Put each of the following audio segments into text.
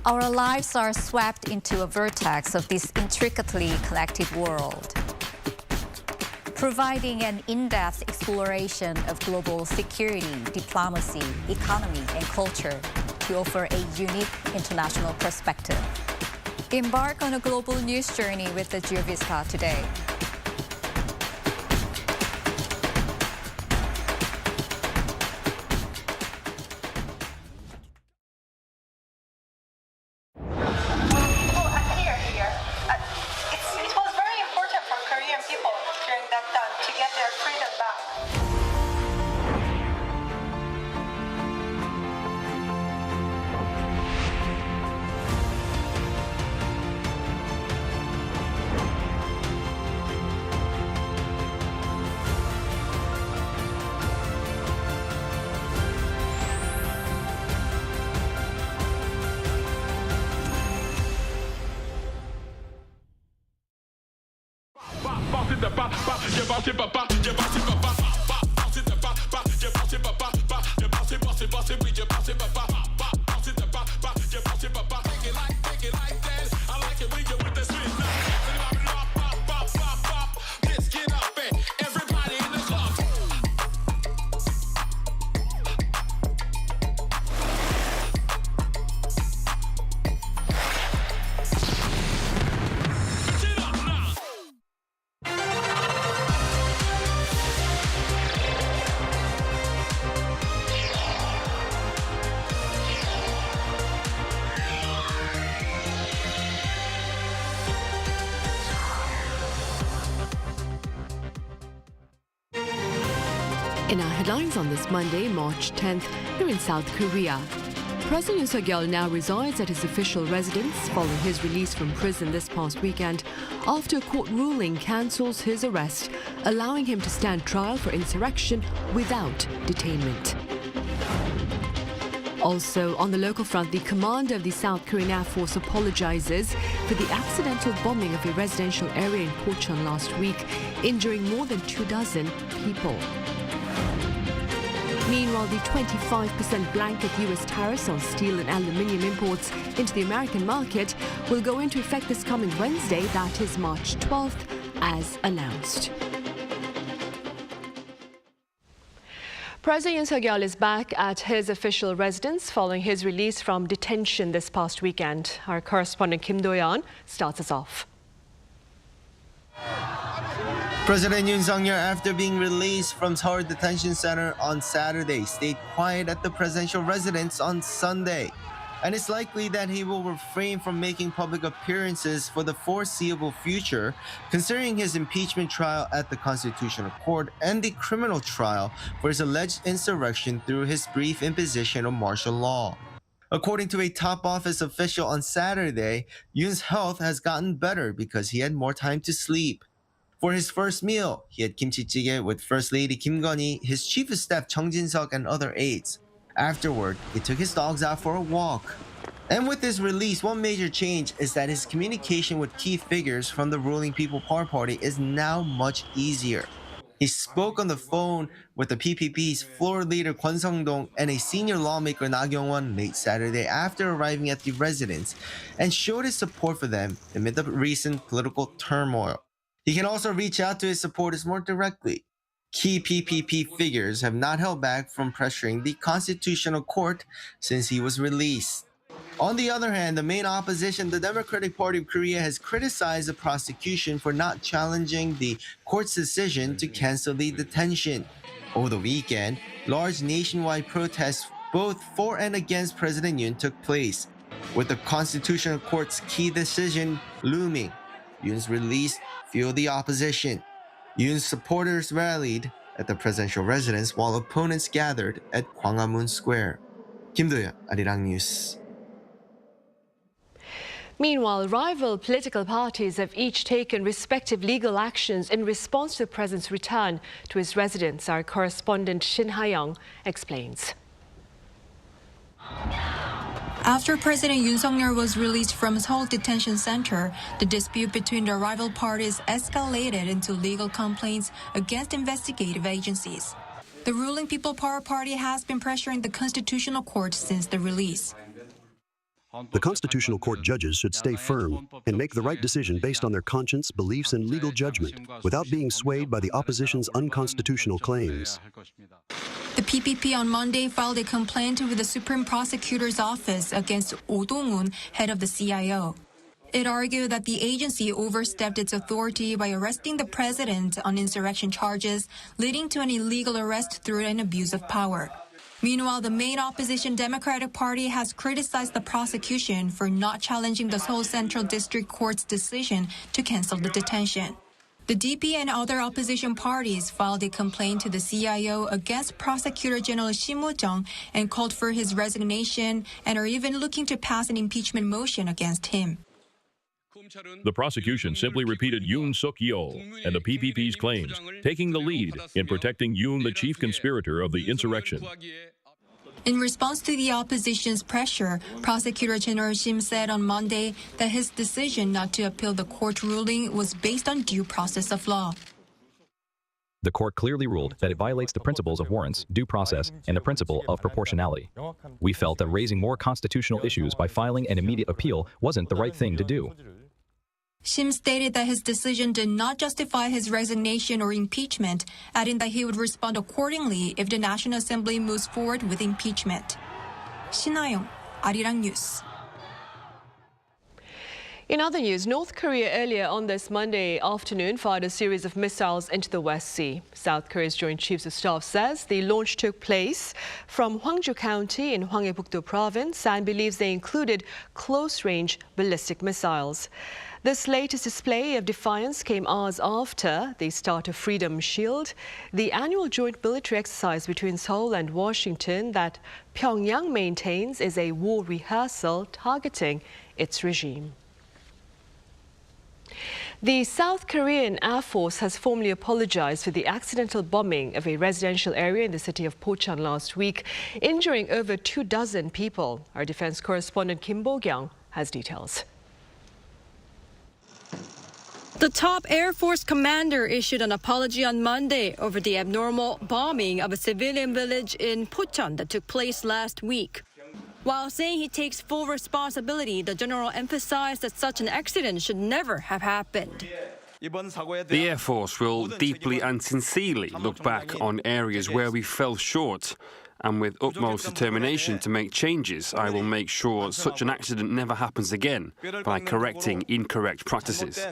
Our lives are swept into a vortex of this intricately connected world, providing an in-depth exploration of global security, diplomacy, economy, and culture to offer a unique international perspective. Embark on a global news journey with the GeoVista today. It was very important for Korean people during that time to get their freedom back. In our headlines on this Monday, March 10th, here in South Korea. President Yoon Suk-yeol now resides at his official residence following his release from prison this past weekend after a court ruling cancels his arrest, allowing him to stand trial for insurrection without detainment. Also, on the local front, the commander of the South Korean Air Force apologizes for the accidental bombing of a residential area in Pocheon last week, injuring more than 24 people. Meanwhile, the 25% blanket U.S. tariffs on steel and aluminium imports into the American market will go into effect this coming Wednesday, that is March 12th, as announced. President Yoon Suk-yeol is back at his official residence following his release from detention this past weekend. Our correspondent Kim Do-yeon starts us off. President Yoon Suk-yeol, after being released from Seoul Detention Center on Saturday, stayed quiet at the presidential residence on Sunday. And it's likely that he will refrain from making public appearances for the foreseeable future, considering his impeachment trial at the Constitutional Court and the criminal trial for his alleged insurrection through his brief imposition of martial law. According to a top office official on Saturday, Yoon's health has gotten better because he had more time to sleep. For his first meal, he had kimchi jjigae with First Lady Kim Gun-hee, his chief of staff Chung Jin-seok, and other aides. Afterward, he took his dogs out for a walk. And with his release, one major change is that his communication with key figures from the ruling People Power Party is now much easier. He spoke on the phone with the PPP's floor leader Kwon Sung-dong and a senior lawmaker Na Kyung-won late Saturday after arriving at the residence, and showed his support for them amid the recent political turmoil. He can also reach out to his supporters more directly. Key PPP figures have not held back from pressuring the Constitutional Court since he was released. On the other hand, the main opposition, the Democratic Party of Korea, has criticized the prosecution for not challenging the court's decision to cancel the detention. Over the weekend, large nationwide protests both for and against President Yoon took place, with the Constitutional Court's key decision looming. Yoon's release fueled the opposition. Yoon's supporters rallied at the presidential residence while opponents gathered at Gwanghwamun Square. Kim Do-yeon, Arirang News. Meanwhile, rival political parties have each taken respective legal actions in response to the president's return to his residence. Our correspondent Shin Ha-young explains. After President Yoon Suk-yeol was released from Seoul Detention Center, the dispute between the rival parties escalated into legal complaints against investigative agencies. The ruling People Power Party has been pressuring the Constitutional Court since the release. The Constitutional Court judges should stay firm and make the right decision based on their conscience, beliefs, and legal judgment, without being swayed by the opposition's unconstitutional claims. The PPP on Monday filed a complaint with the Supreme Prosecutor's Office against Oh Dong-un, head of the CIO. It argued that the agency overstepped its authority by arresting the president on insurrection charges, leading to an illegal arrest through an abuse of power. Meanwhile, the main opposition Democratic Party has criticized the prosecution for not challenging the Seoul Central District Court's decision to cancel the detention. The DP and other opposition parties filed a complaint to the CIO against Prosecutor General Shim Woo-jung and called for his resignation and are even looking to pass an impeachment motion against him. The prosecution simply repeated Yoon Suk-yeol and the PPP's claims, taking the lead in protecting Yoon, the chief conspirator of the insurrection. In response to the opposition's pressure, Prosecutor General Shim said on Monday that his decision not to appeal the court ruling was based on due process of law. The court clearly ruled that it violates the principles of warrants, due process, and the principle of proportionality. We felt that raising more constitutional issues by filing an immediate appeal wasn't the right thing to do. Shim stated that his decision did not justify his resignation or impeachment, adding that he would respond accordingly if the National Assembly moves forward with impeachment. 신하영, Arirang News. In other news, North Korea earlier on this Monday afternoon fired a series of missiles into the West Sea. South Korea's Joint Chiefs of Staff says the launch took place from Hwangju County in Hwanghae-pukto Province and believes they included close-range ballistic missiles. This latest display of defiance came hours after the start of Freedom Shield, the annual joint military exercise between Seoul and Washington that Pyongyang maintains is a war rehearsal targeting its regime. The South Korean Air Force has formally apologized for the accidental bombing of a residential area in the city of Pocheon last week, injuring over 24 people. Our defense correspondent Kim Bo-kyung has details. The top Air Force commander issued an apology on Monday over the abnormal bombing of a civilian village in Pocheon that took place last week. While saying he takes full responsibility, the general emphasized that such an accident should never have happened. The Air Force will deeply and sincerely look back on areas where we fell short, and with utmost determination to make changes, I will make sure such an accident never happens again by correcting incorrect practices.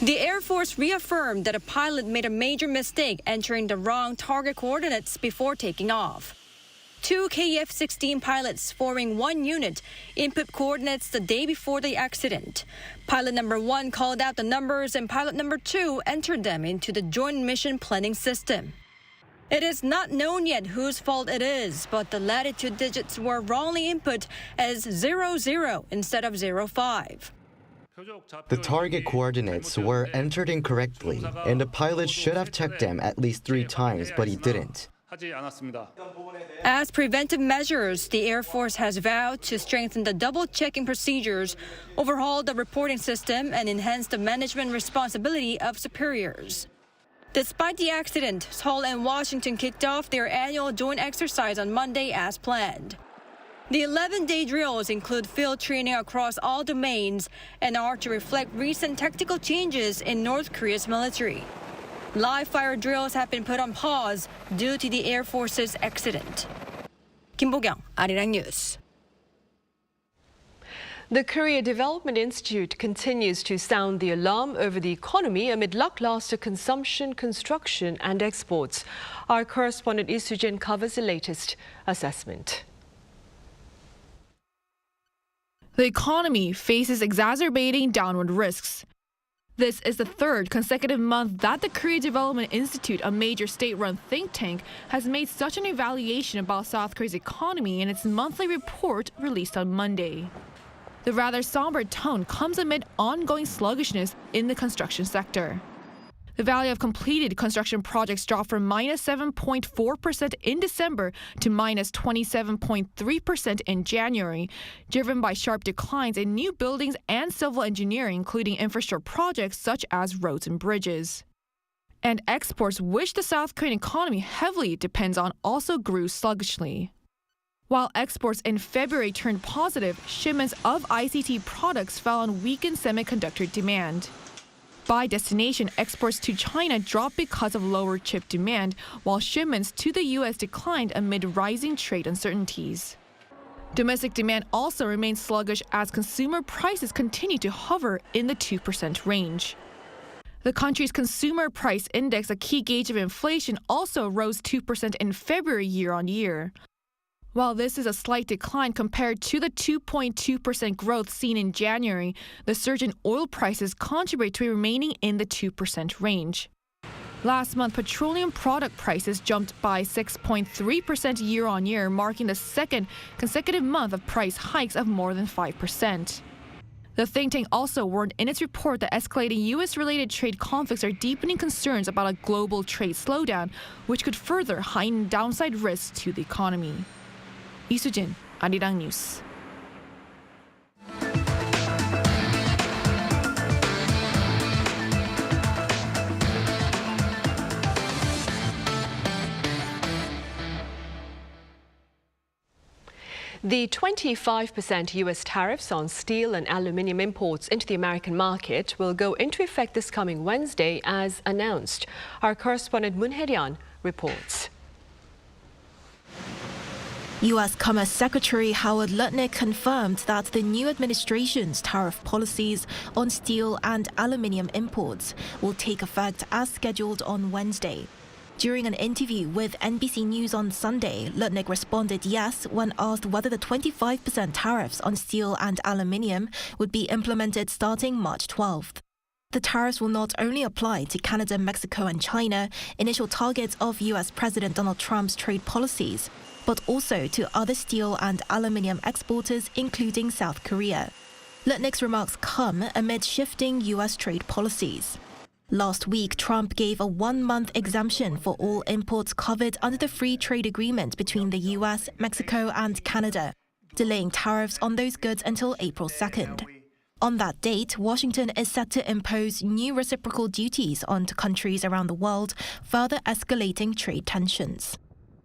The Air Force reaffirmed that a pilot made a major mistake entering the wrong target coordinates before taking off. Two KF-16 pilots forming one unit input coordinates the day before the accident. Pilot number 1 called out the numbers and pilot number 2 entered them into the joint mission planning system. It is not known yet whose fault it is, but the latitude digits were wrongly input as 00 instead of 05. The target coordinates were entered incorrectly, and the pilot should have checked them at least 3 times, but he didn't. As preventive measures, the Air Force has vowed to strengthen the double-checking procedures, overhaul the reporting system, and enhance the management responsibility of superiors. Despite the accident, Seoul and Washington kicked off their annual joint exercise on Monday as planned. The 11-day drills include field training across all domains and are to reflect recent tactical changes in North Korea's military. Live fire drills have been put on pause due to the Air Force's accident. Kim Bo-kyung, Arirang News. The Korea Development Institute continues to sound the alarm over the economy amid lackluster consumption, construction and exports. Our correspondent Lee Soo-jin covers the latest assessment. The economy faces exacerbating downward risks. This is the third consecutive month that the Korea Development Institute, a major state-run think tank, has made such an evaluation about South Korea's economy in its monthly report released on Monday. The rather somber tone comes amid ongoing sluggishness in the construction sector. The value of completed construction projects dropped from -7.4% in December to -27.3% in January, driven by sharp declines in new buildings and civil engineering, including infrastructure projects such as roads and bridges. And exports, which the South Korean economy heavily depends on, also grew sluggishly. While exports in February turned positive, shipments of ICT products fell on weakened semiconductor demand. By destination, exports to China dropped because of lower chip demand, while shipments to the U.S. declined amid rising trade uncertainties. Domestic demand also remained sluggish as consumer prices continue to hover in the 2% range. The country's consumer price index, a key gauge of inflation, also rose 2% in February year-on-year. While this is a slight decline compared to the 2.2% growth seen in January, the surge in oil prices contribute to remaining in the 2% range. Last month, petroleum product prices jumped by 6.3% year-on-year, marking the second consecutive month of price hikes of more than 5%. The think tank also warned in its report that escalating U.S.-related trade conflicts are deepening concerns about a global trade slowdown, which could further heighten downside risks to the economy. 이수진, 아리랑 뉴스. The 25% U.S. tariffs on steel and aluminium imports into the American market will go into effect this coming Wednesday, as announced. Our correspondent Moon Hae-ryan reports. U.S. Commerce Secretary Howard Lutnick confirmed that the new administration's tariff policies on steel and aluminium imports will take effect as scheduled on Wednesday. During an interview with NBC News on Sunday, Lutnick responded yes when asked whether the 25% tariffs on steel and aluminium would be implemented starting March 12th. The tariffs will not only apply to Canada, Mexico and China, initial targets of U.S. President Donald Trump's trade policies, but also to other steel and aluminium exporters, including South Korea. Lutnick's remarks come amid shifting U.S. trade policies. Last week, Trump gave a one-month exemption for all imports covered under the free trade agreement between the U.S., Mexico and Canada, delaying tariffs on those goods until April 2nd. On that date, Washington is set to impose new reciprocal duties on countries around the world, further escalating trade tensions.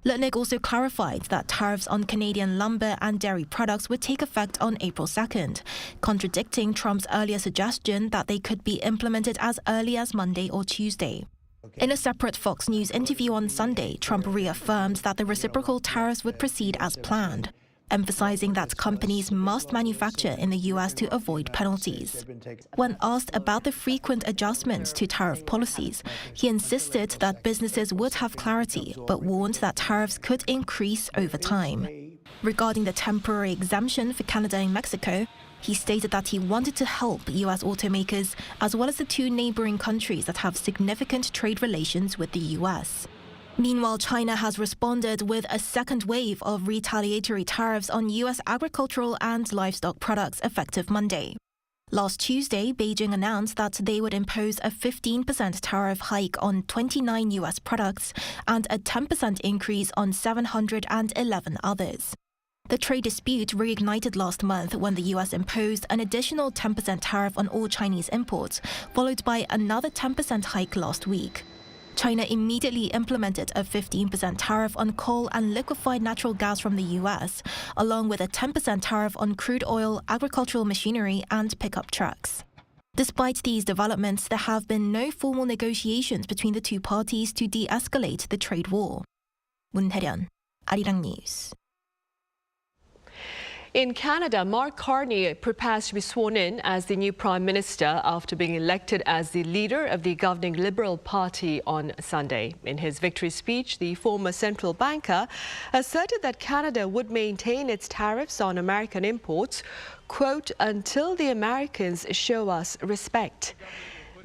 Lutnick also clarified that tariffs on Canadian lumber and dairy products would take effect on April 2nd, contradicting Trump's earlier suggestion that they could be implemented as early as Monday or Tuesday. In a separate Fox News interview on Sunday, Trump reaffirmed that the reciprocal tariffs would proceed as planned, emphasizing that companies must manufacture in the U.S. to avoid penalties. When asked about the frequent adjustments to tariff policies, he insisted that businesses would have clarity, but warned that tariffs could increase over time. Regarding the temporary exemption for Canada and Mexico, he stated that he wanted to help U.S. automakers as well as the two neighboring countries that have significant trade relations with the U.S. Meanwhile, China has responded with a second wave of retaliatory tariffs on U.S. agricultural and livestock products effective Monday. Last Tuesday, Beijing announced that they would impose a 15% tariff hike on 29 U.S. products and a 10% increase on 711 others. The trade dispute reignited last month when the U.S. imposed an additional 10% tariff on all Chinese imports, followed by another 10% hike last week. China immediately implemented a 15% tariff on coal and liquefied natural gas from the U.S., along with a 10% tariff on crude oil, agricultural machinery, and pickup trucks. Despite these developments, there have been no formal negotiations between the two parties to de-escalate the trade war. Moon Hae-ryan, Arirang News. In Canada, Mark Carney prepares to be sworn in as the new Prime Minister after being elected as the leader of the governing Liberal Party on Sunday. In his victory speech, the former central banker asserted that Canada would maintain its tariffs on American imports, quote, until the Americans show us respect.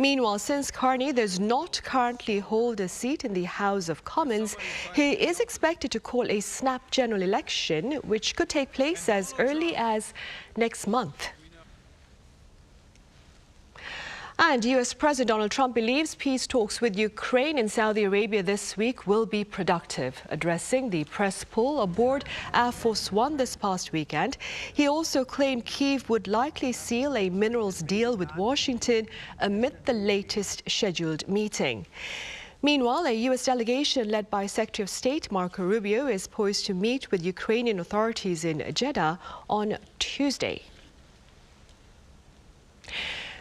Meanwhile, since Carney does not currently hold a seat in the House of Commons, he is expected to call a snap general election, which could take place as early as next month. And U.S. President Donald Trump believes peace talks with Ukraine and Saudi Arabia this week will be productive. Addressing the press poll aboard Air Force One this past weekend, he also claimed Kyiv would likely seal a minerals deal with Washington amid the latest scheduled meeting. Meanwhile, a U.S. delegation led by Secretary of State Mark Rubio is poised to meet with Ukrainian authorities in Jeddah on Tuesday.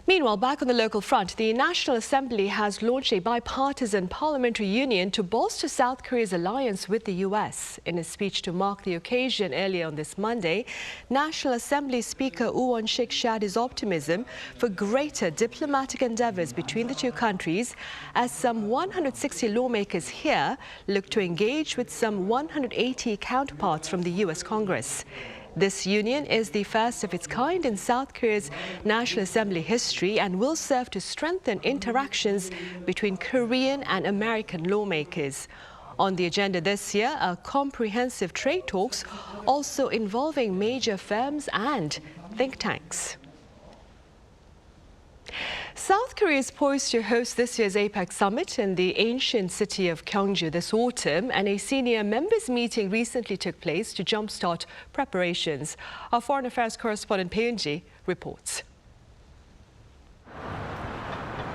Meanwhile, back on the local front, the National Assembly has launched a bipartisan parliamentary union to bolster South Korea's alliance with the U.S. In a speech to mark the occasion earlier on this Monday, National Assembly Speaker Woo Won-sik shared his optimism for greater diplomatic endeavors between the two countries as some 160 lawmakers here look to engage with some 180 counterparts from the U.S. Congress. This union is the first of its kind in South Korea's National Assembly history and will serve to strengthen interactions between Korean and American lawmakers. On the agenda this year are comprehensive trade talks, also involving major firms and think tanks. South Korea is poised to host this year's APEC summit in the ancient city of Gyeongju this autumn, and a senior members meeting recently took place to jumpstart preparations. Our foreign affairs correspondent Peunji reports.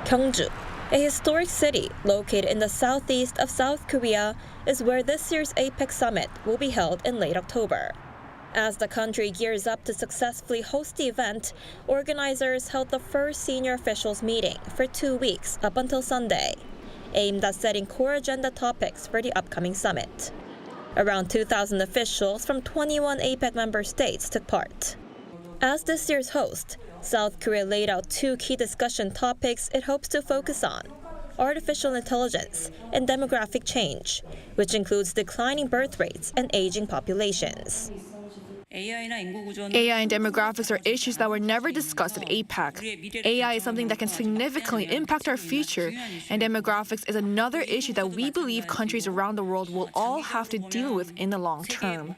Gyeongju, a historic city located in the southeast of South Korea, is where this year's APEC summit will be held in late October. As the country gears up to successfully host the event, organizers held the first senior officials meeting for 2 weeks up until Sunday, aimed at setting core agenda topics for the upcoming summit. Around 2,000 officials from 21 APEC member states took part. As this year's host, South Korea laid out 2 key discussion topics it hopes to focus on: artificial intelligence and demographic change, which includes declining birth rates and aging populations. AI and demographics are issues that were never discussed at APEC. AI is something that can significantly impact our future, and demographics is another issue that we believe countries around the world will all have to deal with in the long term.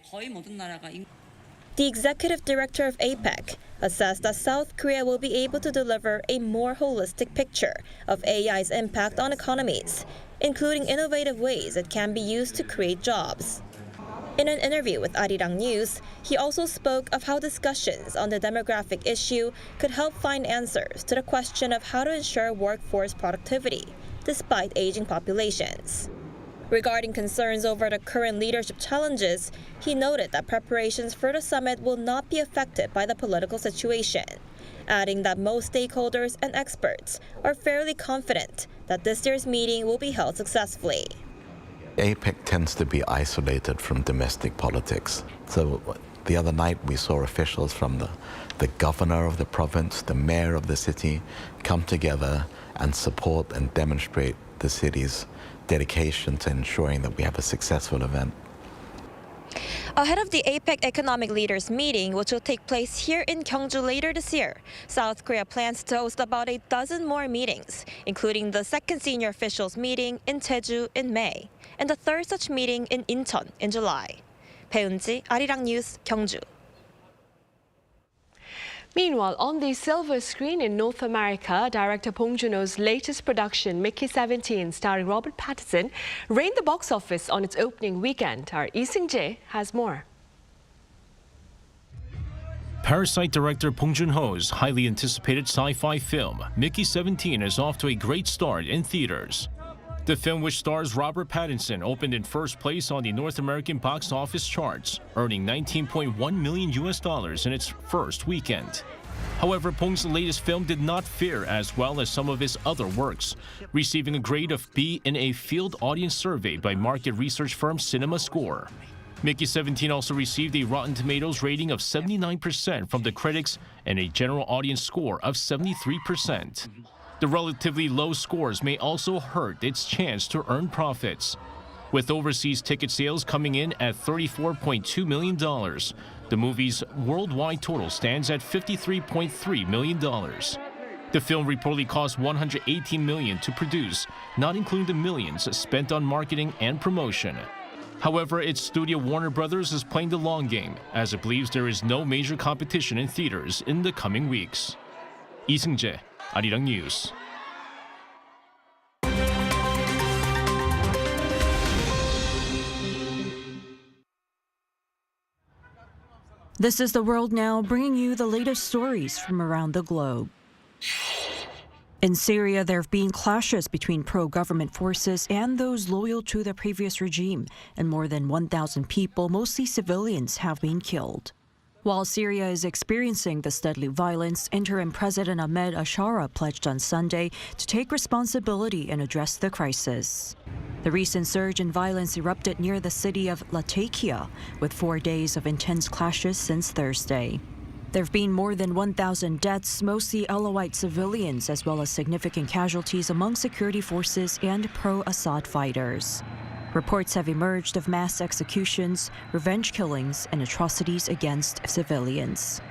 The executive director of APEC assessed that South Korea will be able to deliver a more holistic picture of AI's impact on economies, including innovative ways it can be used to create jobs. In an interview with Arirang News, he also spoke of how discussions on the demographic issue could help find answers to the question of how to ensure workforce productivity despite aging populations. Regarding concerns over the current leadership challenges, he noted that preparations for the summit will not be affected by the political situation, adding that most stakeholders and experts are fairly confident that this year's meeting will be held successfully. APEC tends to be isolated from domestic politics. So the other night we saw officials from the governor of the province, the mayor of the city, come together and support and demonstrate the city's dedication to ensuring that we have a successful event. Ahead of the APEC economic leaders meeting, which will take place here in Gyeongju later this year, South Korea plans to host about a dozen more meetings, including the second senior officials meeting in Jeju in May, and the third such meeting in Incheon in July. Peunji, Arirang News, Gyeongju. Meanwhile, on the silver screen in North America, director Bong Joon-ho's latest production, Mickey 17, starring Robert Pattinson, reigned the box office on its opening weekend. Our Lee Seung-jae has more. Parasite director Bong Joon-ho's highly anticipated sci-fi film, Mickey 17, is off to a great start in theaters. The film, which stars Robert Pattinson, opened in first place on the North American box office charts, earning $19.1 million in its first weekend. However, Bong's latest film did not fare as well as some of his other works, receiving a grade of B in a field audience survey by market research firm CinemaScore. Mickey 17 also received a Rotten Tomatoes rating of 79% from the critics and a general audience score of 73%. The relatively low scores may also hurt its chance to earn profits. With overseas ticket sales coming in at $34.2 million, the movie's worldwide total stands at $53.3 million. The film reportedly cost $118 million to produce, not including the millions spent on marketing and promotion. However, its studio Warner Brothers is playing the long game, as it believes there is no major competition in theaters in the coming weeks. Lee Seung-jae, Arirang News. This is The World Now, bringing you the latest stories from around the globe. In Syria, there have been clashes between pro-government forces and those loyal to the previous regime, and more than 1,000 people, mostly civilians, have been killed. While Syria is experiencing this deadly violence, interim President Ahmed Ashara pledged on Sunday to take responsibility and address the crisis. The recent surge in violence erupted near the city of Latakia, with 4 days of intense clashes since Thursday. There have been more than 1,000 deaths, mostly Alawite civilians, as well as significant casualties among security forces and pro-Assad fighters. Reports have emerged of mass executions, revenge killings, and atrocities against civilians.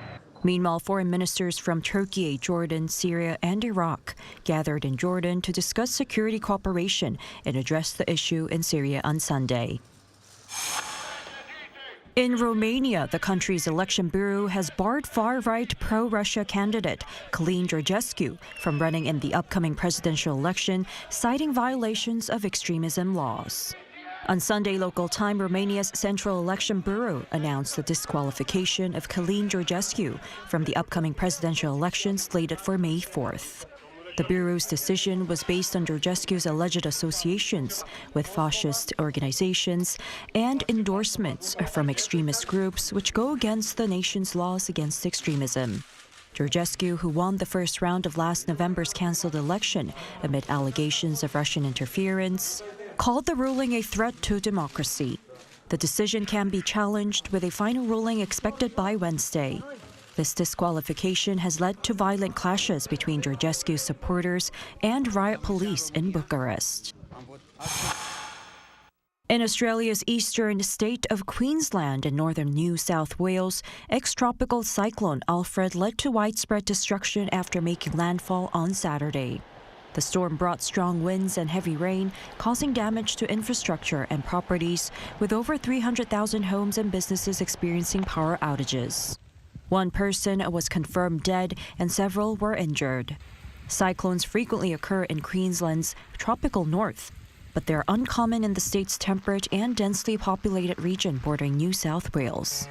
Meanwhile, foreign ministers from Turkey, Jordan, Syria, and Iraq gathered in Jordan to discuss security cooperation and address the issue in Syria on Sunday. In Romania, the country's election bureau has barred far-right pro-Russia candidate Călin Georgescu from running in the upcoming presidential election, citing violations of extremism laws. On Sunday local time, Romania's Central Election Bureau announced the disqualification of Călin Georgescu from the upcoming presidential election slated for May 4th. The Bureau's decision was based on Georgescu's alleged associations with fascist organizations and endorsements from extremist groups which go against the nation's laws against extremism. Georgescu, who won the first round of last November's cancelled election amid allegations of Russian interference, called the ruling a threat to democracy. The decision can be challenged with a final ruling expected by Wednesday. This disqualification has led to violent clashes between Georgescu's supporters and riot police in Bucharest. In Australia's eastern state of Queensland and northern New South Wales, ex-tropical cyclone Alfred led to widespread destruction after making landfall on Saturday. The storm brought strong winds and heavy rain, causing damage to infrastructure and properties, with over 300,000 homes and businesses experiencing power outages. One person was confirmed dead and several were injured. Cyclones frequently occur in Queensland's tropical north, but they're uncommon in the state's temperate and densely populated region bordering New South Wales.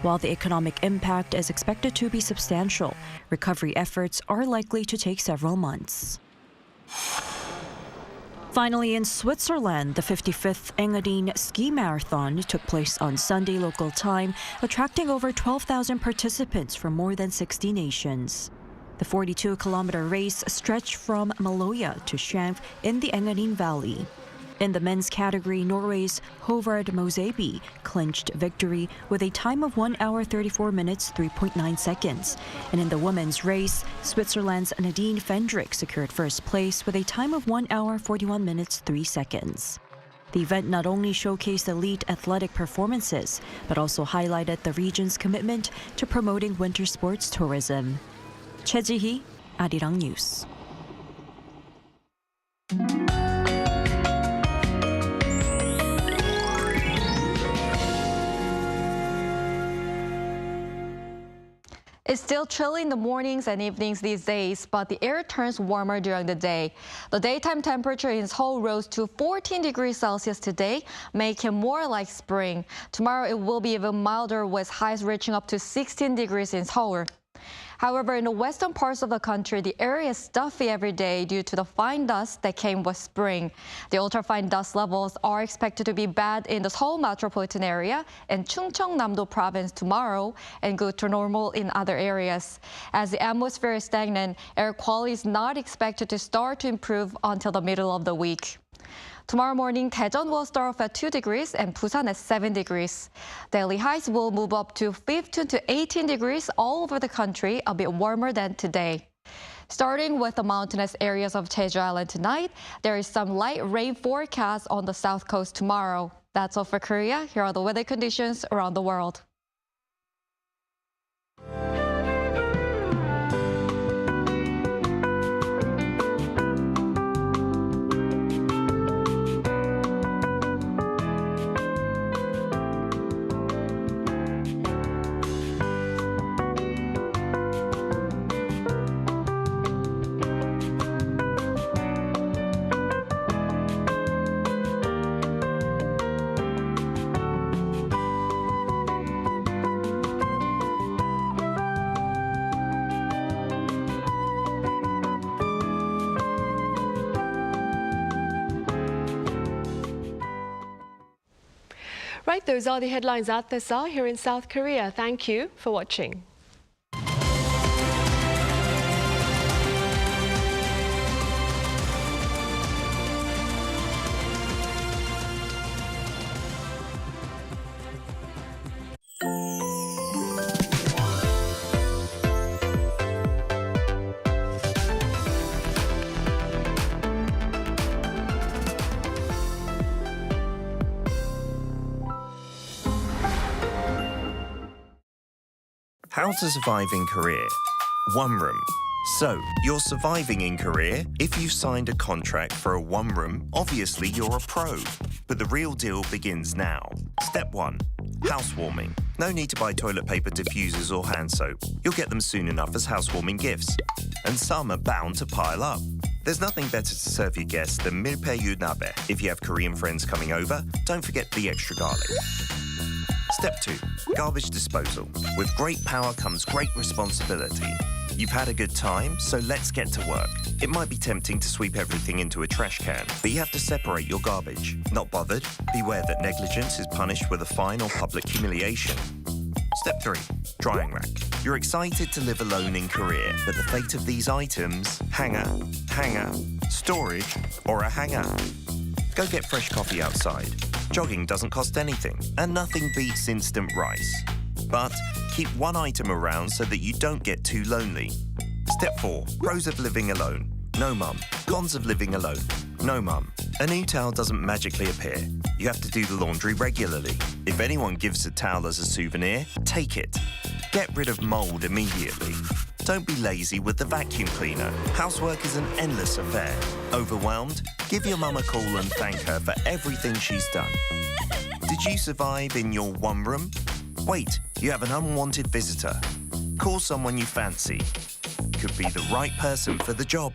While the economic impact is expected to be substantial, recovery efforts are likely to take several months. Finally, in Switzerland, the 55th Engadine Ski Marathon took place on Sunday local time, attracting over 12,000 participants from more than 60 nations. The 42-kilometer race stretched from Maloja to Schanff in the Engadine Valley. In the men's category, Norway's Håvard Moseby clinched victory with a time of 1 hour 34 minutes 3.9 seconds. And in the women's race, Switzerland's Nadine Fendrick secured first place with a time of 1 hour 41 minutes 3 seconds. The event not only showcased elite athletic performances, but also highlighted the region's commitment to promoting winter sports tourism. Choi Ji-hee, Arirang News. It's still chilly in the mornings and evenings these days, but the air turns warmer during the day. The daytime temperature in Seoul rose to 14 degrees Celsius today, making more like spring. Tomorrow it will be even milder, with highs reaching up to 16 degrees in Seoul. However, in the western parts of the country, the air is stuffy every day due to the fine dust that came with spring. The ultrafine dust levels are expected to be bad in the Seoul metropolitan area and Chungcheongnam-do province tomorrow, and go to normal in other areas. As the atmosphere is stagnant, air quality is not expected to start to improve until the middle of the week. Tomorrow morning, Daejeon will start off at 2 degrees and Busan at 7 degrees. Daily highs will move up to 15 to 18 degrees all over the country, a bit warmer than today. Starting with the mountainous areas of Jeju Island tonight, there is some light rain forecast on the south coast tomorrow. That's all for Korea. Here are the weather conditions around the world. Right, those are the headlines at this hour here in South Korea. Thank you for watching. How to survive in Korea. One room. So, you're surviving in Korea? If you've signed a contract for a one room, obviously you're a pro. But the real deal begins now. Step 1. Housewarming. No need to buy toilet paper, diffusers or hand soap. You'll get them soon enough as housewarming gifts. And some are bound to pile up. There's nothing better to serve your guests than milpaeyu nabe. If you have Korean friends coming over, don't forget the extra garlic. Step 2. Garbage disposal. With great power comes great responsibility. You've had a good time, so let's get to work. It might be tempting to sweep everything into a trash can, but you have to separate your garbage. Not bothered? Beware that negligence is punished with a fine or public humiliation. Step 3. Drying rack. You're excited to live alone in Korea, but the fate of these items, hanger, storage, or a hanger. Go get fresh coffee outside. Jogging doesn't cost anything, and nothing beats instant rice. But keep one item around so that you don't get too lonely. Step 4. Pros of living alone. No mum. Cons of living alone. No mum. A new towel doesn't magically appear. You have to do the laundry regularly. If anyone gives a towel as a souvenir, take it. Get rid of mold immediately. Don't be lazy with the vacuum cleaner. Housework is an endless affair. Overwhelmed? Give your mum a call and thank her for everything she's done. Did you survive in your one room? Wait, you have an unwanted visitor. Call someone you fancy. Could be the right person for the job.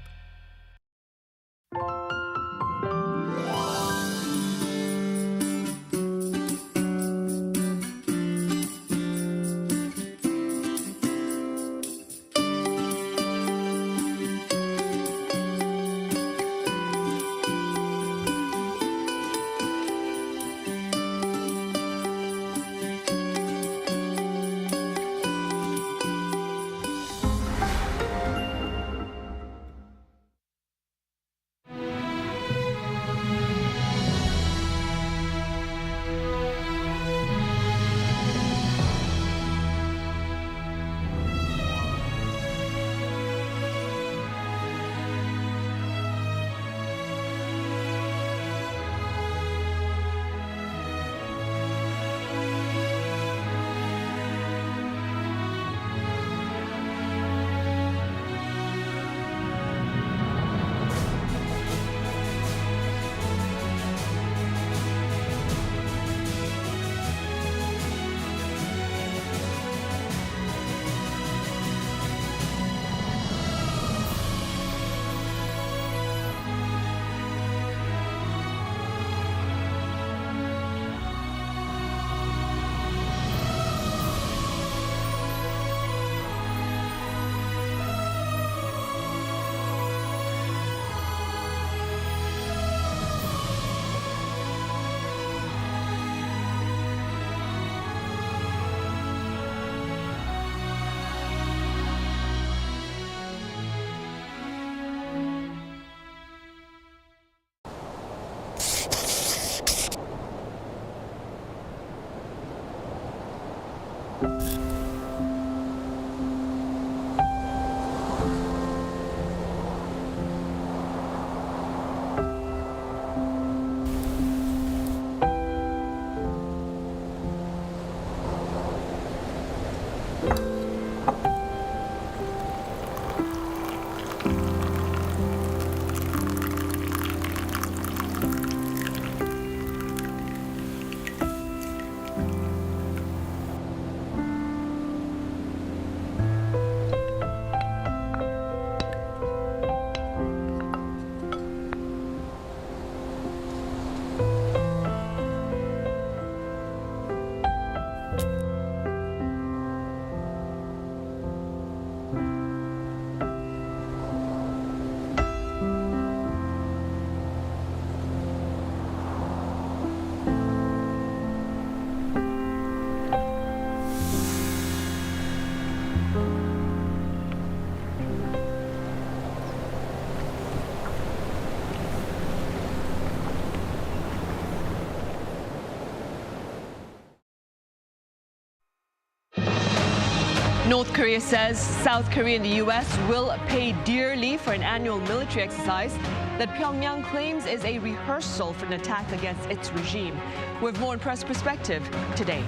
North Korea says South Korea and the U.S. will pay dearly for an annual military exercise that Pyongyang claims is a rehearsal for an attack against its regime. We have more on Press Perspective today.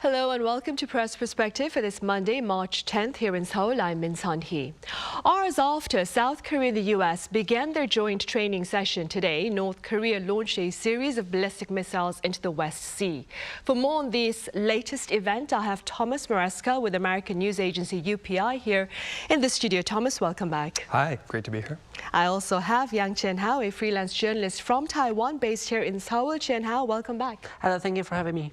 Hello and welcome to Press Perspective for this Monday, March 10th here in Seoul. I'm Min Sun-hee. Hours after South Korea and the U.S. began their joint training session today, North Korea launched a series of ballistic missiles into the West Sea. For more on this latest event, I have Thomas Maresca with American news agency UPI here in the studio. Thomas, welcome back. Hi, great to be here. I also have Yang Chen-hao, a freelance journalist from Taiwan based here in Seoul. Chen-hao, welcome back. Hello, thank you for having me.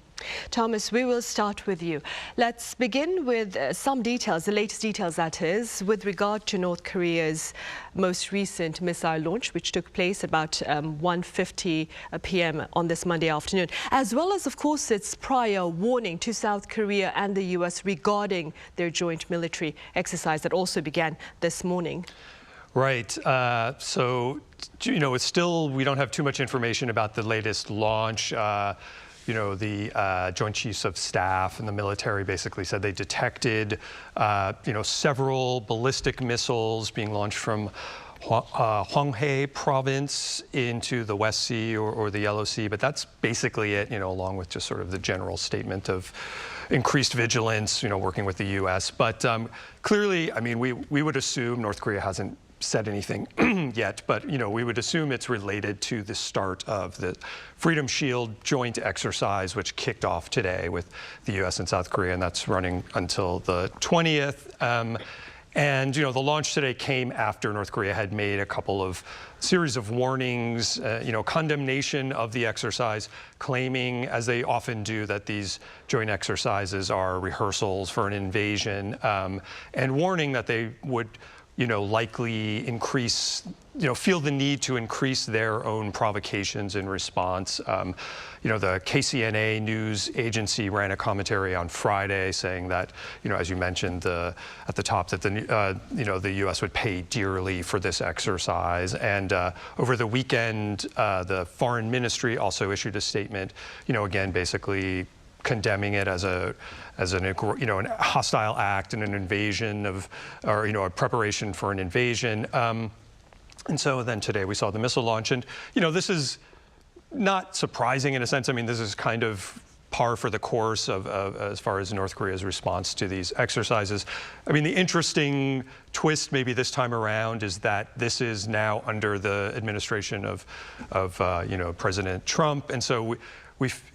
Thomas, we will start with you. Let's begin with some details, the latest details that is, with regard to North Korea's most recent missile launch, which took place about 1:50 p.m. on this Monday afternoon, as well as, of course, its prior warning to South Korea and the U.S. regarding their joint military exercise that also began this morning. Right. So, you know, it's still, we don't have too much information about the latest launch. You know, the Joint Chiefs of Staff and the military basically said they detected, you know, several ballistic missiles being launched from Hwanghae province into the West Sea or the Yellow Sea. But that's basically it, you know, along with just sort of the general statement of increased vigilance, you know, working with the U.S. But clearly, I mean, we would assume North Korea hasn't said anything yet, but you know, we would assume it's related to the start of the Freedom Shield joint exercise, which kicked off today with the U.S. and South Korea, and that's running until the 20th. And you know, the launch today came after North Korea had made a couple of series of warnings, you know, condemnation of the exercise, claiming, as they often do, that these joint exercises are rehearsals for an invasion, and warning that they would, you know, likely increase, you know, feel the need to increase their own provocations in response. You know, the KCNA news agency ran a commentary on Friday saying that, you know, as you mentioned at the top, that the, you know, the U.S. would pay dearly for this exercise. And over the weekend, the Foreign Ministry also issued a statement, you know, again, basically condemning it as a hostile act and an invasion of, or you know, a preparation for an invasion. And so then today we saw the missile launch, and you know, this is not surprising in a sense. I mean, this is kind of par for the course of as far as North Korea's response to these exercises. I mean, the interesting twist maybe this time around is that this is now under the administration of you know, President Trump, and so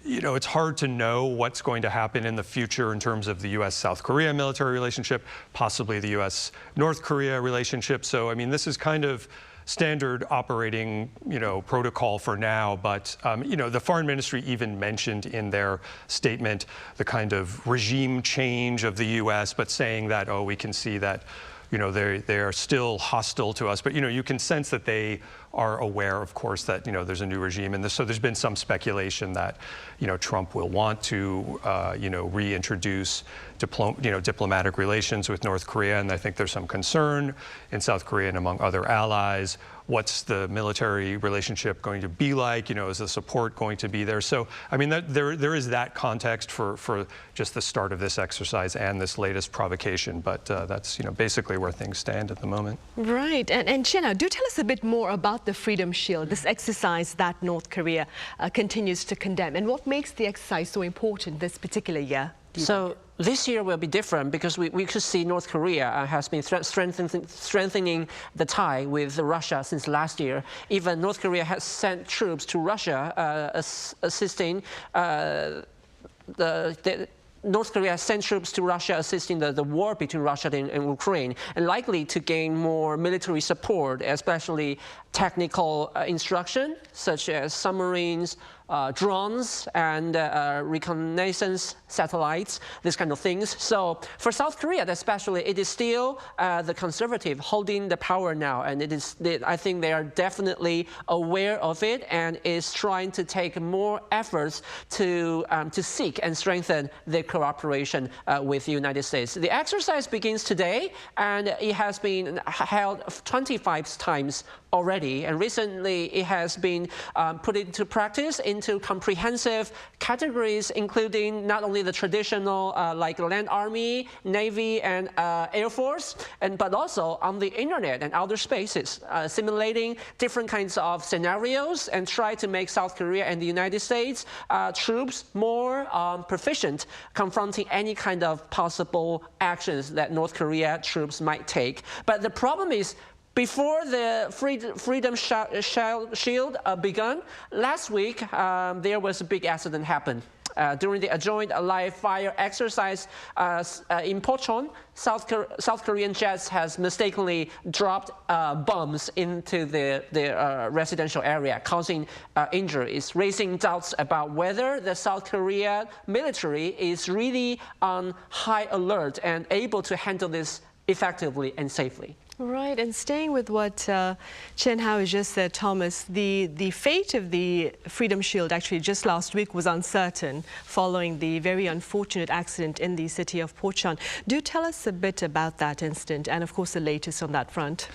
you know, it's hard to know what's going to happen in the future in terms of the U.S.-South Korea military relationship, possibly the U.S.-North Korea relationship. So, I mean, this is kind of standard operating, you know, protocol for now. But, you know, the Foreign Ministry even mentioned in their statement the kind of regime change of the U.S., but saying that, oh, we can see that, you know, they are still hostile to us. But, you know, you can sense that they are aware, of course, that, you know, there's a new regime. And so there's been some speculation that, you know, Trump will want to, you know, reintroduce diplomatic relations with North Korea. And I think there's some concern in South Korea and among other allies. What's the military relationship going to be like? You know, is the support going to be there? So, I mean, there is that context for just the start of this exercise and this latest provocation. But that's, you know, basically where things stand at the moment. Right. And Chena, do tell us a bit more about the Freedom Shield, this exercise that North Korea continues to condemn. And what makes the exercise so important this particular year? So this year will be different because we could see North Korea has been strengthening the tie with Russia since last year. Even North Korea has sent troops to Russia assisting North Korea has sent troops to Russia assisting the war between Russia and Ukraine, and likely to gain more military support, especially technical instruction, such as submarines, drones, and reconnaissance satellites, these kind of things. So for South Korea, especially, it is still the conservative holding the power now, and it is. I think they are definitely aware of it and is trying to take more efforts to seek and strengthen their cooperation with the United States. The exercise begins today, and it has been held 25 times already, and recently it has been put into practice into comprehensive categories, including not only the traditional like land army, navy, and air force, but also on the internet and outer spaces, simulating different kinds of scenarios and try to make South Korea and the United States troops more proficient confronting any kind of possible actions that North Korea troops might take. But the problem is, before the Freedom Shield began, last week there was a big accident happen. During the joint live fire exercise in Pocheon, South Korean jets has mistakenly dropped bombs into the residential area, causing injuries, raising doubts about whether the South Korea military is really on high alert and able to handle this effectively and safely. Right, and staying with what Chen Hao has just said, Thomas, the fate of the Freedom Shield actually just last week was uncertain following the very unfortunate accident in the city of Pocheon. Do tell us a bit about that incident and, of course, the latest on that front.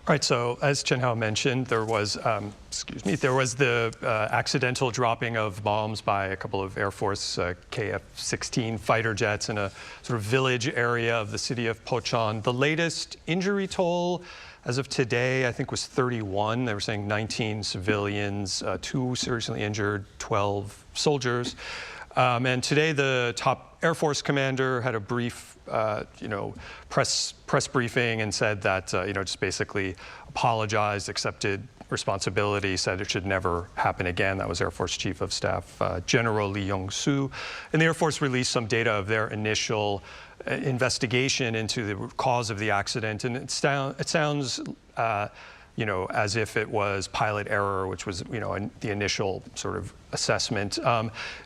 Right, so as Chen Hao mentioned, there was the accidental dropping of bombs by a couple of Air Force KF-16 fighter jets in a sort of village area of the city of Pocheon. The latest injury toll as of today, I think, was 31. They were saying 19 civilians, 2 seriously injured, 12 soldiers. And today, the top Air Force commander had a brief, press briefing and said that, just basically apologized, accepted responsibility, said it should never happen again. That was Air Force Chief of Staff General Lee Yong-soo. And the Air Force released some data of their initial investigation into the cause of the accident. And it sounds, as if it was pilot error, which was, the initial sort of assessment.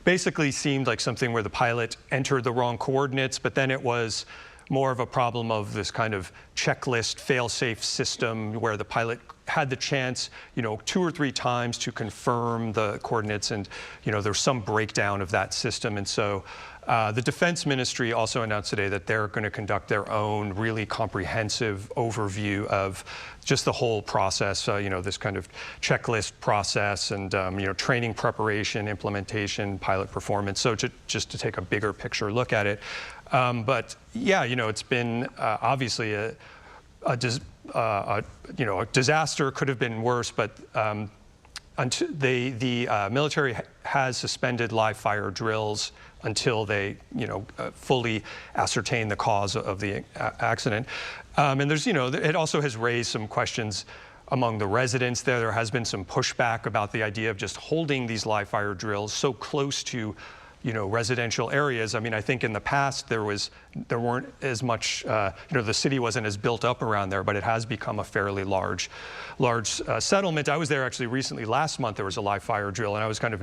Basically seemed like something where the pilot entered the wrong coordinates, but then it was more of a problem of this kind of checklist fail-safe system where the pilot had the chance, 2 or 3 times to confirm the coordinates, and there's some breakdown of that system. And so the Defense Ministry also announced today that they're going to conduct their own really comprehensive overview of just the whole process, this kind of checklist process and, training preparation, implementation, pilot performance. So just to take a bigger picture look at it. But yeah, it's been obviously a disaster. Could have been worse, but the military has suspended live fire drills until they, fully ascertain the cause of the accident. And there's, it also has raised some questions among the residents there. There has been some pushback about the idea of just holding these live fire drills so close to, residential areas. I mean, I think in the past there weren't as much, the city wasn't as built up around there, but it has become a fairly large settlement. I was there actually recently. Last month there was a live fire drill, and I was kind of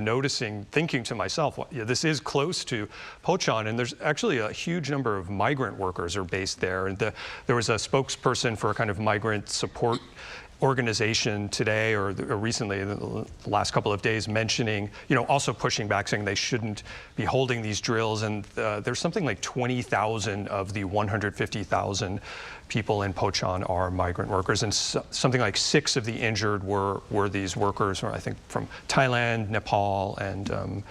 thinking to myself, well, this is close to Pocheon, and there's actually a huge number of migrant workers are based there. And there was a spokesperson for a kind of migrant support organization today or recently in the last couple of days mentioning, also pushing back, saying they shouldn't be holding these drills. And there's something like 20,000 of the 150,000 people in Pocheon are migrant workers, and something like 6 of the injured were these workers, I think from Thailand, Nepal, and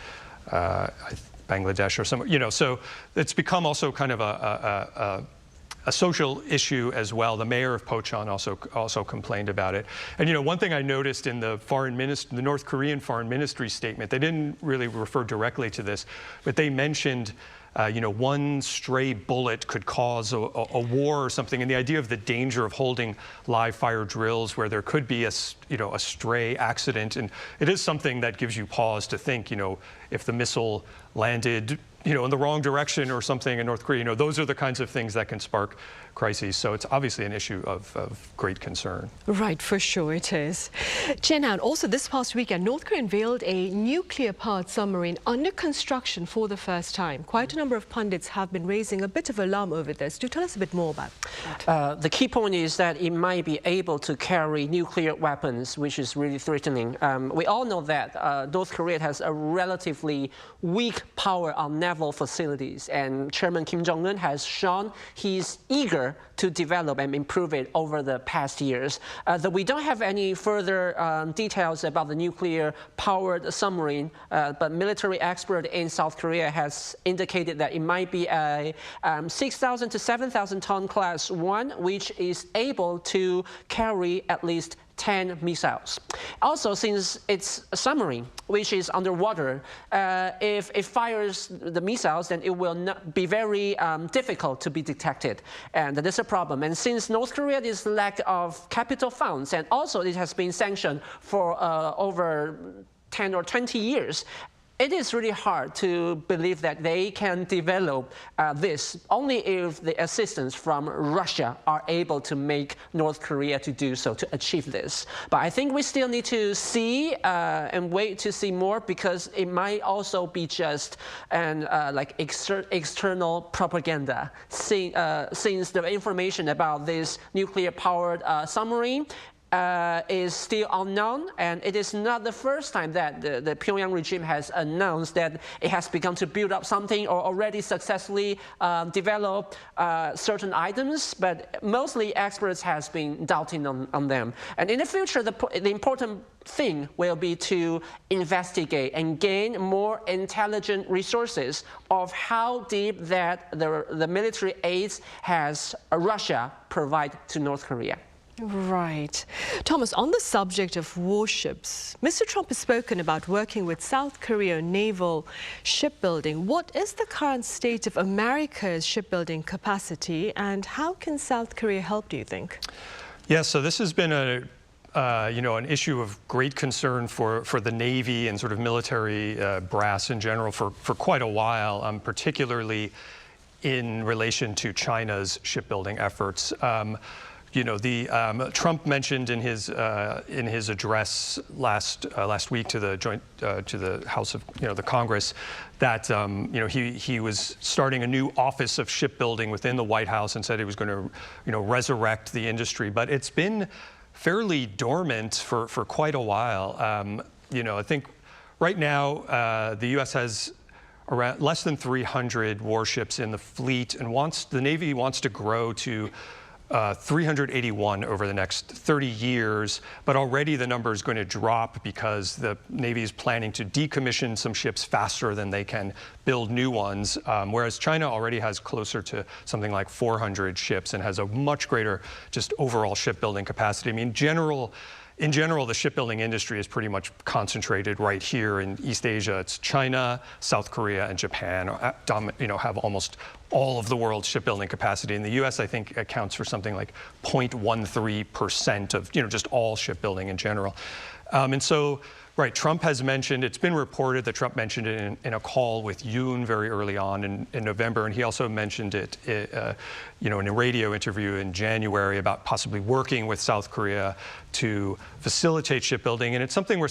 Bangladesh or somewhere, so it's become also kind of a social issue as well. The mayor of Pocheon also complained about it. And one thing I noticed in the North Korean Foreign Ministry statement, they didn't really refer directly to this, but they mentioned one stray bullet could cause a war or something, and the idea of the danger of holding live fire drills where there could be a stray accident, and it is something that gives you pause to think, if the missile landed in the wrong direction or something in North Korea, those are the kinds of things that can spark crises. So it's obviously an issue of great concern. Right, for sure it is. Chen Hao, also this past weekend, North Korea unveiled a nuclear-powered submarine under construction for the first time. Quite a number of pundits have been raising a bit of alarm over this. Do tell us a bit more about that. The key point is that it might be able to carry nuclear weapons, which is really threatening. We all know that North Korea has a relatively weak power on naval naval facilities. And Chairman Kim Jong-un has shown he's eager to develop and improve it over the past years. Though we don't have any further details about the nuclear-powered submarine, but military expert in South Korea has indicated that it might be a 6,000 to 7,000 ton class one, which is able to carry at least 10 missiles. Also, since it's a submarine, which is underwater, if it fires the missiles, then it will not be very difficult to be detected. And that is a problem. And since North Korea is lack of capital funds, and also it has been sanctioned for over 10 or 20 years, it is really hard to believe that they can develop this only if the assistance from Russia are able to make North Korea to do so, to achieve this. But I think we still need to see and wait to see more, because it might also be just like external propaganda. Since the information about this nuclear-powered submarine is still unknown, and it is not the first time that the Pyongyang regime has announced that it has begun to build up something or already successfully developed certain items, but mostly experts has been doubting on them. And in the future, the important thing will be to investigate and gain more intelligent resources of how deep that the military aids has Russia provide to North Korea. Right. Thomas, on the subject of warships, Mr. Trump has spoken about working with South Korea naval shipbuilding. What is the current state of America's shipbuilding capacity, and how can South Korea help, do you think? Yeah, so this has been an issue of great concern for the Navy and sort of military brass in general for quite a while, particularly in relation to China's shipbuilding efforts. Trump mentioned in his address last week to the House of the Congress that he was starting a new office of shipbuilding within the White House, and said he was going to resurrect the industry. But it's been fairly dormant for quite a while. I think right now the U.S. has around less than 300 warships in the fleet, and the Navy wants to grow to 381 over the next 30 years, but already the number is going to drop because the Navy is planning to decommission some ships faster than they can build new ones, whereas China already has closer to something like 400 ships and has a much greater just overall shipbuilding capacity. I mean, in general, the shipbuilding industry is pretty much concentrated right here in East Asia. It's China, South Korea, and Japan have almost all of the world's shipbuilding capacity. And the U.S., I think, accounts for something like 0.13% of just all shipbuilding in general. And so, right, Trump has mentioned, it's been reported that Trump mentioned it in a call with Yoon very early on in November, and he also mentioned it in a radio interview in January about possibly working with South Korea to facilitate shipbuilding. And it's something where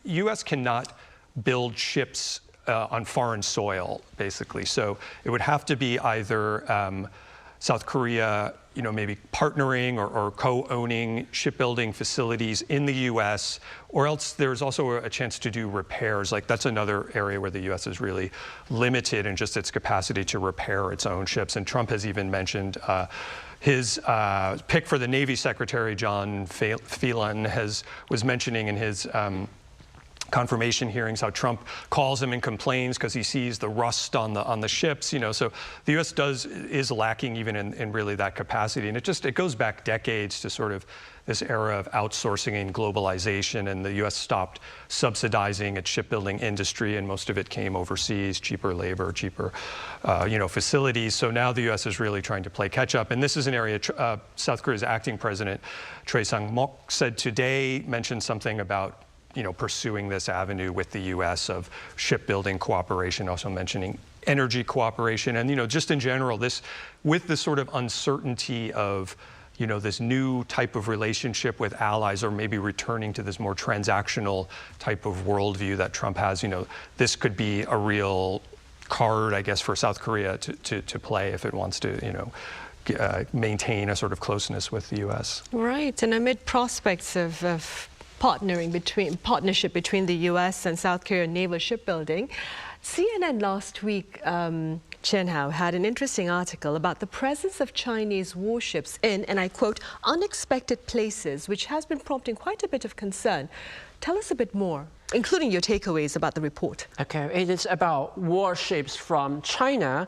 U.S. cannot build ships on foreign soil, basically. So it would have to be either South Korea, maybe partnering or co-owning shipbuilding facilities in the U.S., or else there's also a chance to do repairs. Like, that's another area where the U.S. is really limited in just its capacity to repair its own ships. And Trump has even mentioned his pick for the Navy Secretary, John Phelan, was mentioning in his confirmation hearings how Trump calls him and complains because he sees the rust on the ships. So the U.S. is lacking even in really that capacity, and it goes back decades to sort of this era of outsourcing and globalization, and the U.S. stopped subsidizing its shipbuilding industry, and most of it came overseas, cheaper labor, cheaper facilities. So now the U.S. is really trying to play catch up, and this is an area South Korea's acting president Choi Sang-mok mentioned something about pursuing this avenue with the U.S. of shipbuilding cooperation, also mentioning energy cooperation. And, just in general, with this sort of uncertainty of, this new type of relationship with allies, or maybe returning to this more transactional type of worldview that Trump has, this could be a real card, I guess, for South Korea to play if it wants to, maintain a sort of closeness with the U.S. Right, and amid prospects of partnership between the U.S. and South Korea naval shipbuilding, CNN last week, Chen Hao, had an interesting article about the presence of Chinese warships in, and I quote, unexpected places, which has been prompting quite a bit of concern. Tell us a bit more, including your takeaways about the report. Okay, it is about warships from China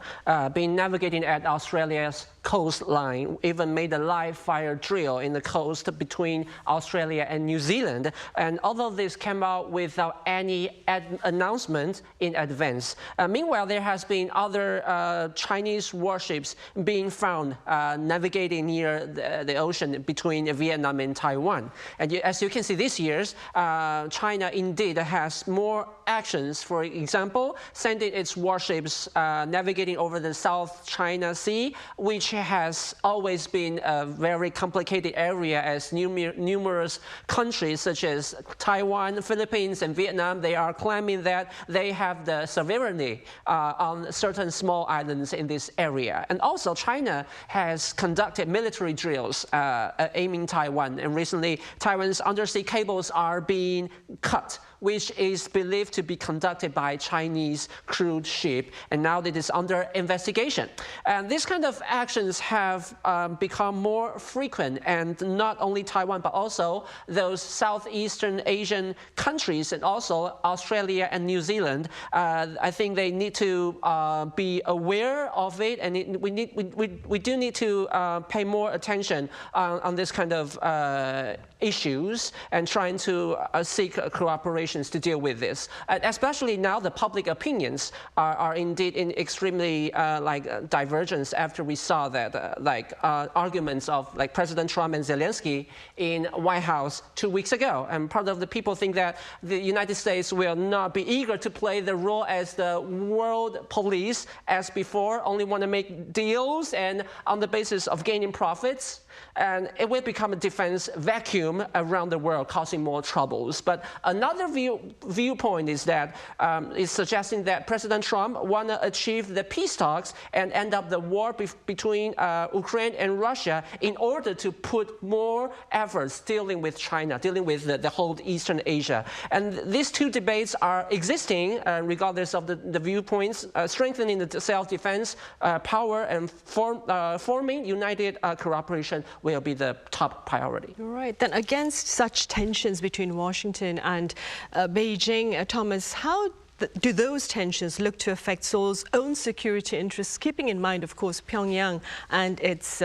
being navigating at Australia's coastline, even made a live fire drill in the coast between Australia and New Zealand. And although this came out without any announcement in advance, meanwhile, there has been other Chinese warships being found navigating near the ocean between Vietnam and Taiwan. And as you can see this year, China indeed has more actions. For example, sending its warships navigating over the South China Sea, which has always been a very complicated area, as numerous countries such as Taiwan, Philippines, and Vietnam, they are claiming that they have the sovereignty on certain small islands in this area. And also, China has conducted military drills aiming Taiwan, and recently Taiwan's undersea cables are being cut, which is believed to be conducted by Chinese cruise ship, and now it is under investigation. And these kind of actions have become more frequent, and not only Taiwan, but also those Southeastern Asian countries, and also Australia and New Zealand. I think they need to be aware of it, and we do need to pay more attention on this kind of issues, and trying to seek cooperation to deal with this. Especially now, the public opinions are indeed in extremely divergence after we saw that arguments of President Trump and Zelensky in White House 2 weeks ago. And part of the people think that the United States will not be eager to play the role as the world police as before, only want to make deals and on the basis of gaining profits. And it will become a defense vacuum around the world, causing more troubles. But another viewpoint is that is suggesting that President Trump want to achieve the peace talks and end up the war between Ukraine and Russia in order to put more efforts dealing with China, dealing with the whole Eastern Asia. And these two debates are existing regardless of the viewpoints, strengthening the self-defense power and forming united cooperation will be the top priority. Right. Then against such tensions between Washington and Beijing, Thomas, how do those tensions look to affect Seoul's own security interests, keeping in mind, of course, Pyongyang and its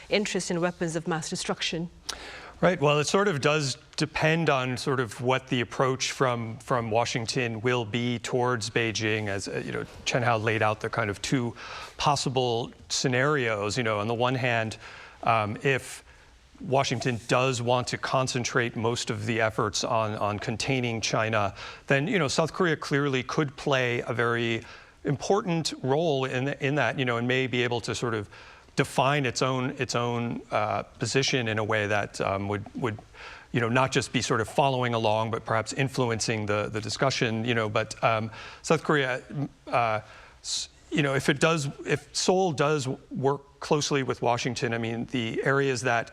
interest in weapons of mass destruction? Right. Well, it sort of does depend on sort of what the approach from Washington will be towards Beijing. As Chen Hao laid out the kind of two possible scenarios. On the one hand, if Washington does want to concentrate most of the efforts on containing China, then South Korea clearly could play a very important role in that, and may be able to sort of define its own position in a way that would not just be sort of following along, but perhaps influencing the discussion. But South Korea, if Seoul does work closely with Washington, I mean, the areas that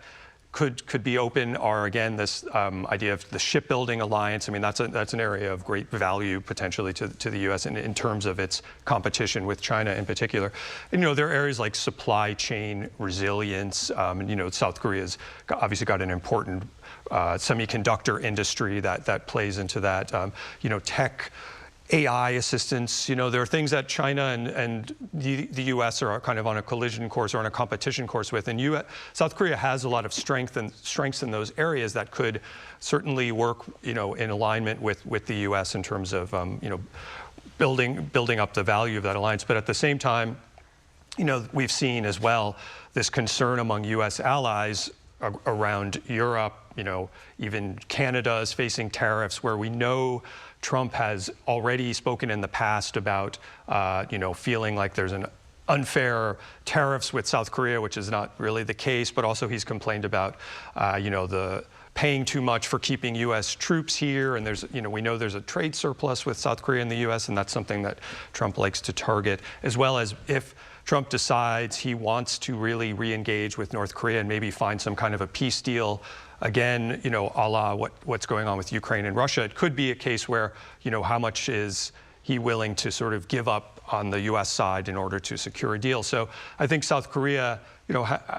could be open are, again, this idea of the shipbuilding alliance. I mean, that's an area of great value potentially to the U.S. in terms of its competition with China in particular. And, there are areas like supply chain resilience. South Korea's obviously got an important semiconductor industry that plays into that. Tech. AI assistance, there are things that China and the U.S. are kind of on a collision course or on a competition course with. And South Korea has a lot of strengths in those areas that could certainly work, in alignment with the U.S. in terms of, building up the value of that alliance. But at the same time, we've seen as well this concern among U.S. allies around Europe. Even Canada is facing tariffs, where we know Trump has already spoken in the past about, feeling like there's an unfair tariffs with South Korea, which is not really the case. But also he's complained about, the paying too much for keeping U.S. troops here. And we know there's a trade surplus with South Korea and the U.S., and that's something that Trump likes to target, as well as if Trump decides he wants to really re-engage with North Korea and maybe find some kind of a peace deal. Again, a la what's going on with Ukraine and Russia, it could be a case where, how much is, he willing to sort of give up on the U.S. side in order to secure a deal? So I think South Korea,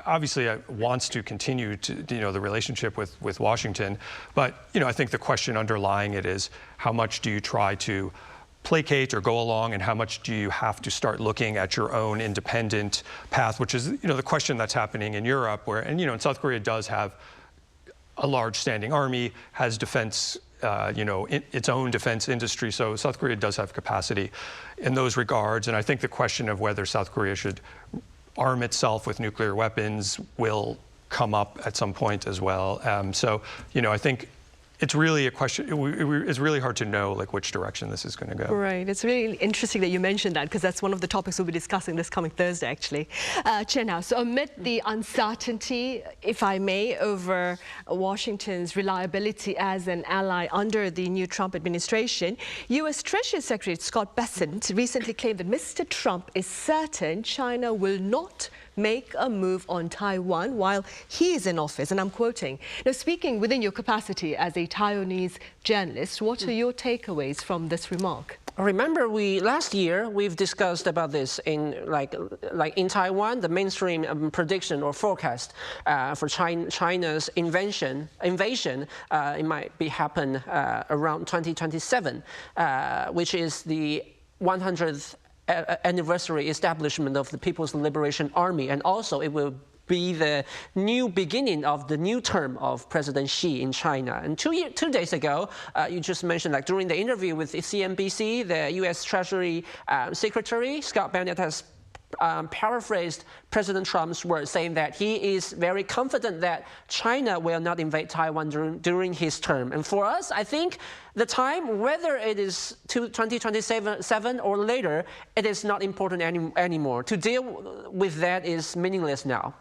obviously wants to continue to, the relationship with Washington. But, I think the question underlying it is how much do you try to placate or go along, and how much do you have to start looking at your own independent path, which is, the question that's happening in Europe, where, and South Korea does have a large standing army, has defense, its own defense industry. So South Korea does have capacity in those regards. And I think the question of whether South Korea should arm itself with nuclear weapons will come up at some point as well. So, I think it's really a question. It's really hard to know which direction this is going to go. Right. It's really interesting that you mentioned that, because that's one of the topics we'll be discussing this coming Thursday, actually. Chen Hao, so amid the uncertainty, if I may, over Washington's reliability as an ally under the new Trump administration, U.S. Treasury Secretary Scott Bessent recently claimed that Mr. Trump is certain China will not make a move on Taiwan while he is in office. And I'm quoting. Now, speaking within your capacity as a Taiwanese journalist, what are your takeaways from this remark? Remember, last year we've discussed about this in in Taiwan, the mainstream prediction or forecast for China's invasion. It might be happen around 2027, which is the 100th anniversary establishment of the People's Liberation Army, and also it will be the new beginning of the new term of President Xi in China. And 2 days ago, you just mentioned, during the interview with CNBC, the U.S. Treasury Secretary Scott Bessent has paraphrased President Trump's words, saying that he is very confident that China will not invade Taiwan during his term. And for us, I think the time, whether it is 2027 or later, it is not important anymore. To deal with that is meaningless now.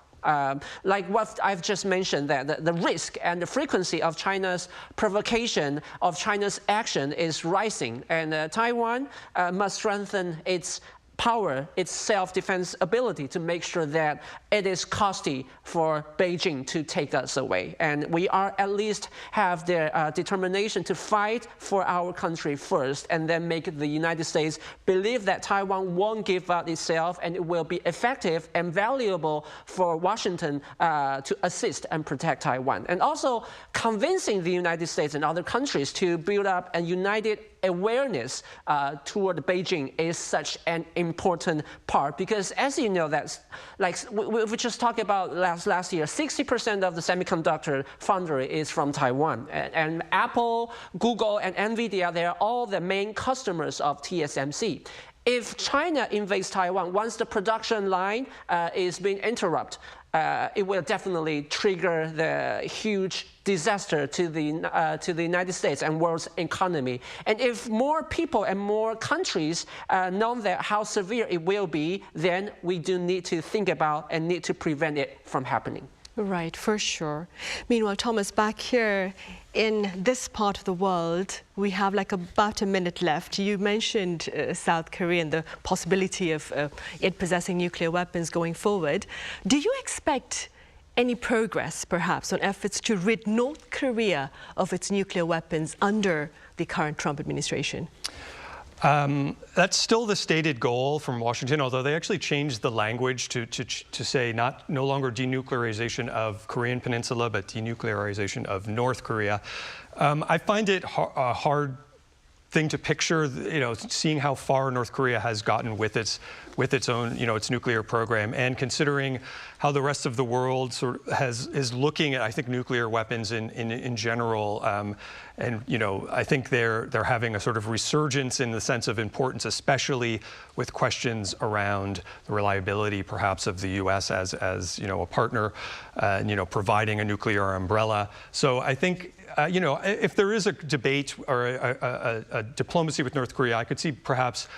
Like what I've just mentioned, that the risk and the frequency of China's provocation, of China's action is rising. And Taiwan must strengthen its power, its self-defense ability to make sure that it is costly for Beijing to take us away. And we are at least have the determination to fight for our country first, and then make the United States believe that Taiwan won't give up itself, and it will be effective and valuable for Washington to assist and protect Taiwan. And also convincing the United States and other countries to build up a united awareness toward Beijing is such an important part, because as you know, that's we just talked about last year, 60% of the semiconductor foundry is from Taiwan, and Apple, Google, and Nvidia, they are all the main customers of TSMC. If China invades Taiwan, once the production line is being interrupted, it will definitely trigger the huge disaster to the United States and world's economy. And if more people and more countries know that how severe it will be, then we do need to think about and need to prevent it from happening. Right, for sure. Meanwhile, Thomas, back here in this part of the world, we have about a minute left. You mentioned South Korea and the possibility of it possessing nuclear weapons going forward. Do you expect any progress, perhaps, on efforts to rid North Korea of its nuclear weapons under the current Trump administration? That's still the stated goal from Washington, although they actually changed the language to say no longer denuclearization of Korean Peninsula, but denuclearization of North Korea. I find it a hard thing to picture, seeing how far North Korea has gotten with its own, its nuclear program, and considering how the rest of the world is looking at, I think, nuclear weapons in general. And I think they're having a sort of resurgence in the sense of importance, especially with questions around the reliability, perhaps, of the U.S. as a partner, providing a nuclear umbrella. So I think, if there is a debate or a diplomacy with North Korea, I could see perhaps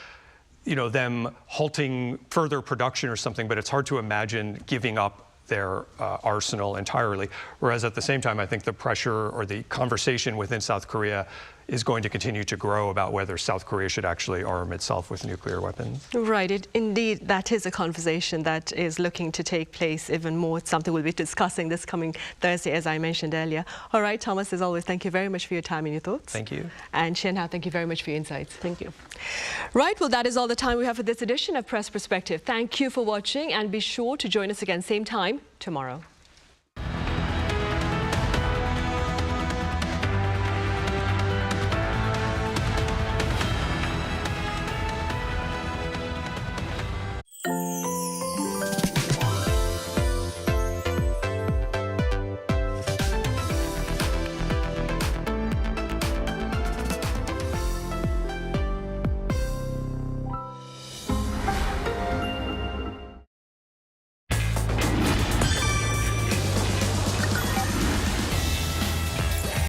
them halting further production or something, but it's hard to imagine giving up their arsenal entirely. Whereas at the same time, I think the pressure or the conversation within South Korea is going to continue to grow about whether South Korea should actually arm itself with nuclear weapons. Right. Indeed, that is a conversation that is looking to take place even more. It's something we'll be discussing this coming Thursday, as I mentioned earlier. All right, Thomas, as always, thank you very much for your time and your thoughts. Thank you. And Shenhao, thank you very much for your insights. Thank you. Right, well, that is all the time we have for this edition of Press Perspective. Thank you for watching, and be sure to join us again same time tomorrow.